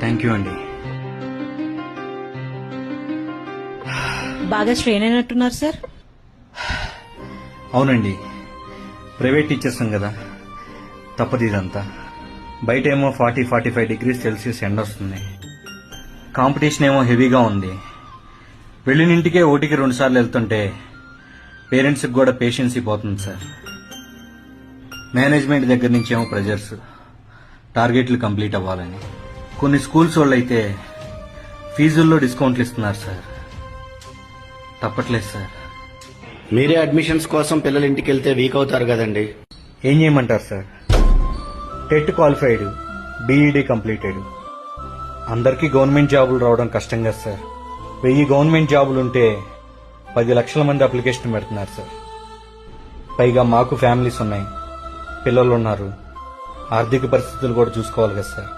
Thank you అండి. బాగా strain అయినట్టున్నారు sir. అవునండి, ప్రైవేట్ టీచర్స్ కదా, తప్పదు ఇదంతా. బయట ఏమో 40-45 డిగ్రీస్ సెల్సియస్ ఎండ వస్తుంది. కాంపిటీషన్ ఏమో హెవీగా ఉంది. వెళ్ళిన ఇంటికే ఓటికి 2 సార్లు వెళ్తుంటే పేరెంట్స్కి కూడా పేషెన్స్ పోతుంది సార్. మేనేజ్మెంట్ దగ్గర నుంచి ఏమో ప్రెజర్స్, టార్గెట్లు కంప్లీట్ అవ్వాలని. కొన్ని స్కూల్స్ వాళ్ళు అయితే ఫీజుల్లో డిస్కౌంట్లు ఇస్తున్నారు సార్. తప్పట్లేదు సార్. మీరే అడ్మిషన్స్ కోసం పిల్లల ఇంటికి వెళ్తే వీక్ అవుతారు కదండి. ఏం చేయమంటారు sir? TET qualified, B Ed completed, అందరికీ గవర్నమెంట్ జాబులు రావడం కష్టం కదా సార్. 1000 గవర్నమెంట్ జాబులు ఉంటే 10 లక్షల మంది అప్లికేషన్ పెడుతున్నారు సార్. పైగా మాకు ఫ్యామిలీస్ ఉన్నాయి, పిల్లలు ఉన్నారు, ఆర్థిక పరిస్థితులు కూడా చూసుకోవాలి కదా సార్.